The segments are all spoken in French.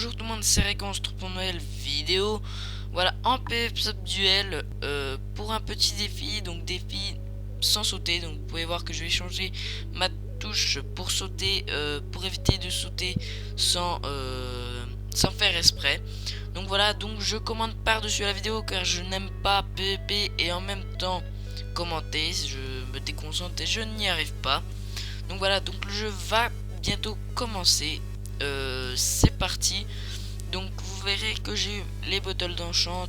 bonjour tout le monde, c'est Reconstruct pour une nouvelle vidéo. Voilà, en PvP duel pour un petit défi, donc défi sans sauter. Donc vous pouvez voir que je vais changer ma touche pour sauter, pour éviter de sauter sans faire exprès. Donc voilà, donc je commande par-dessus la vidéo car je n'aime pas PvP et en même temps commenter, je me déconcentre et je n'y arrive pas. Donc voilà, donc le jeu va bientôt commencer. C'est parti. Donc vous verrez que j'ai les bottles d'enchant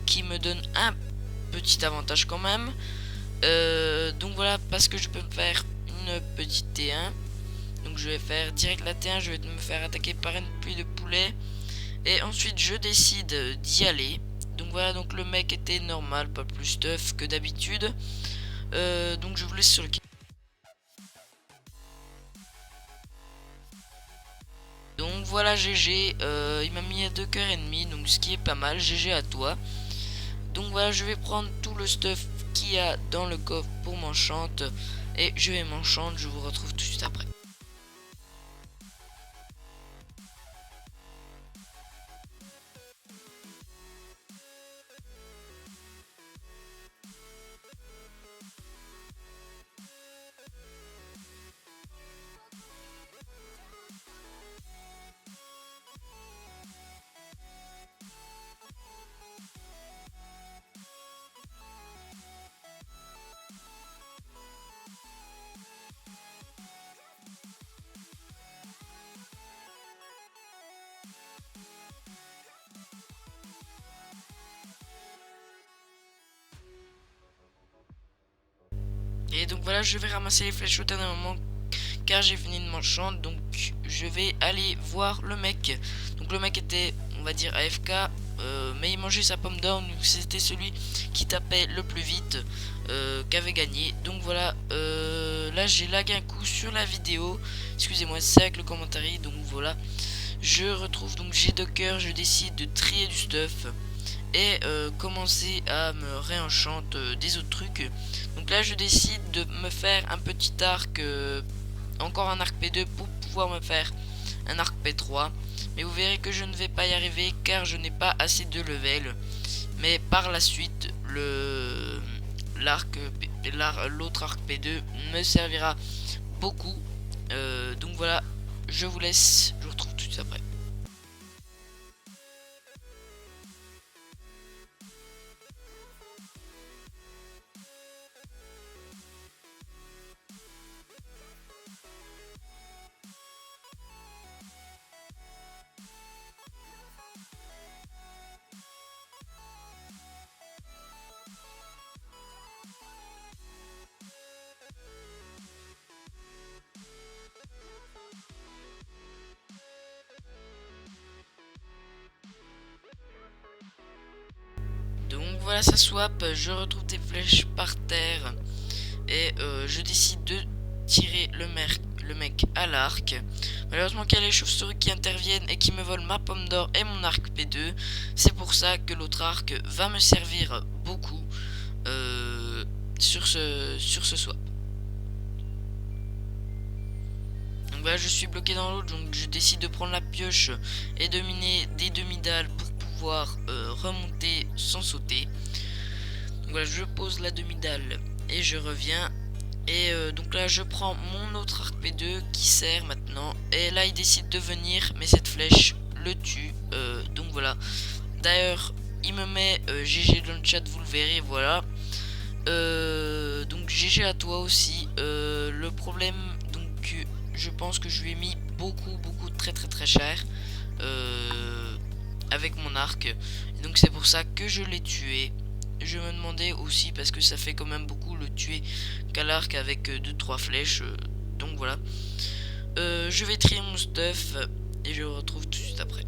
qui me donnent un petit avantage quand même. Donc voilà, parce que je peux me faire une petite T1. Donc je vais faire direct la T1, je vais me faire attaquer par une pluie de poulet. Et ensuite je décide d'y aller. Donc voilà, donc le mec était normal, pas plus stuff que d'habitude. Donc je vous laisse sur le... Donc voilà GG, il m'a mis à 2 cœurs et demi, donc ce qui est pas mal, GG à toi. Donc voilà, je vais prendre tout le stuff qu'il y a dans le coffre pour m'enchante. Et je vais m'enchante, je vous retrouve tout de suite après. Et donc voilà, je vais ramasser les flèches au dernier moment car j'ai fini de m'enchante. Donc je vais aller voir le mec. Donc le mec était, on va dire, AFK, mais il mangeait sa pomme d'or. Donc c'était celui qui tapait le plus vite qui avait gagné. Donc voilà, là j'ai lagué un coup sur la vidéo. Excusez-moi, c'est avec le commentaire. Donc voilà, je retrouve, donc j'ai 2 cœurs, je décide de trier du stuff et commencer à me réenchante des autres trucs. Donc là je décide de me faire un petit arc, encore un arc P2 pour pouvoir me faire un arc P3. Mais vous verrez que je ne vais pas y arriver car je n'ai pas assez de level. Mais par la suite l'autre arc P2 me servira beaucoup. Donc voilà, je vous laisse, je vous retrouve tout de suite après. Donc voilà, ça swap, je retrouve des flèches par terre et je décide de tirer le mec à l'arc. Malheureusement qu'il y a les chauves-souris qui interviennent et qui me volent ma pomme d'or et mon arc P2. C'est pour ça que l'autre arc va me servir beaucoup sur ce swap. Donc voilà, je suis bloqué dans l'autre, donc je décide de prendre la pioche et de miner des demi-dalles pour pouvoir remonter sans sauter. Donc voilà, je pose la demi-dalle et je reviens. Et donc là je prends mon autre arc P2 qui sert maintenant. Et là il décide de venir, mais cette flèche le tue. Donc voilà. D'ailleurs il me met GG dans le chat, vous le verrez, voilà. Donc GG à toi aussi. Le problème, donc je pense que je lui ai mis beaucoup très cher avec mon arc. Et donc c'est pour ça que je l'ai tué. Je me demandais aussi, parce que ça fait quand même beaucoup le tuer qu'à l'arc avec 2-3 flèches. Donc voilà. Je vais trier mon stuff et je retrouve tout de suite après.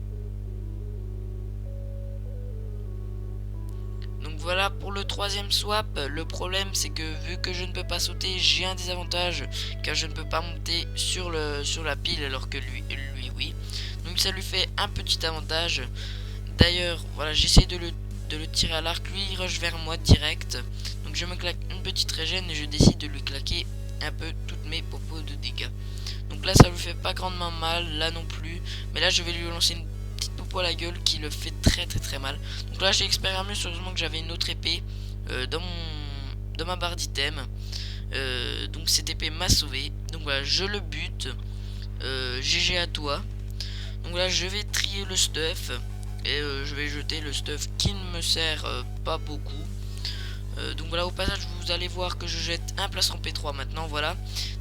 Donc voilà pour le troisième swap. Le problème c'est que vu que je ne peux pas sauter, j'ai un désavantage car je ne peux pas monter sur la pile alors que lui oui. Donc ça lui fait un petit avantage. D'ailleurs voilà, j'essaie de le tirer à l'arc, lui il rush vers moi direct. Donc je me claque une petite régène et je décide de lui claquer un peu toutes mes popos de dégâts. Donc là ça lui fait pas grandement mal, là non plus. Mais là je vais lui lancer une coup à la gueule qui le fait très mal. Donc là j'ai expérimenté, heureusement que j'avais une autre épée dans ma barre d'item. Donc cette épée m'a sauvé. Donc voilà, je le bute. GG à toi. Donc là je vais trier le stuff. Et je vais jeter le stuff qui ne me sert pas beaucoup. Donc voilà, au passage vous allez voir que je jette un plastron P3 maintenant, voilà.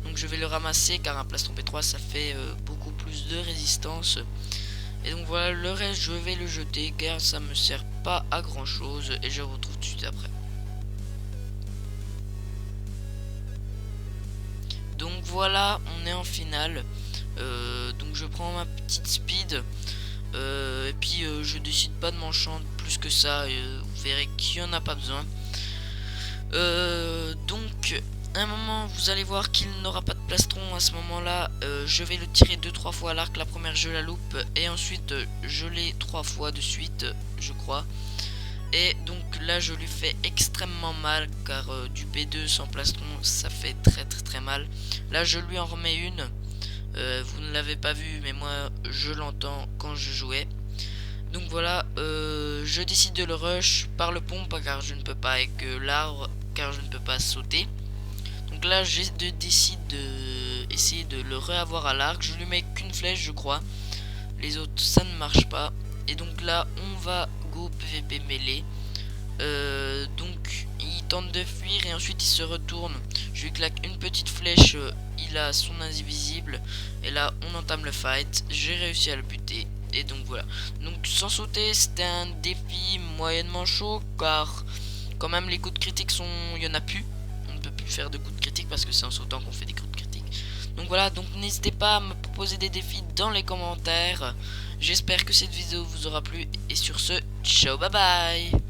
Donc je vais le ramasser car un plastron P3 ça fait beaucoup plus de résistance. Et donc voilà, le reste je vais le jeter car ça me sert pas à grand chose. Et je vous retrouve tout de suite après. Donc voilà, on est en finale. Donc je prends ma petite speed. Et puis je décide pas de m'enchant plus que ça. Vous verrez qu'il n'y en a pas besoin. Donc à un moment vous allez voir qu'il n'aura pas de plastron. À ce moment là je vais le tirer 2-3 fois à l'arc. La première je la loupe et ensuite je l'ai 3 fois de suite je crois. Et donc là je lui fais extrêmement mal car du B2 sans plastron ça fait très mal. Là je lui en remets une. Vous ne l'avez pas vu mais moi je l'entends quand je jouais. Donc voilà, je décide de le rush par le pompe car je ne peux pas avec l'arbre car je ne peux pas sauter. Donc là je décide de essayer de le réavoir à l'arc. Je lui mets qu'une flèche je crois. Les autres ça ne marche pas. Et donc là on va go PVP mêlée. Donc il tente de fuir et ensuite il se retourne. Je lui claque une petite flèche, il a son invisible. Et là on entame le fight. J'ai réussi à le buter. Et donc voilà. Donc sans sauter c'était un défi moyennement chaud car quand même les coups de critique sont... il y en a plus. On ne peut plus faire de coups de critique parce que c'est en sautant qu'on fait des coups de critique. Donc voilà, donc n'hésitez pas à me proposer des défis dans les commentaires. J'espère que cette vidéo vous aura plu. Et sur ce, ciao bye bye.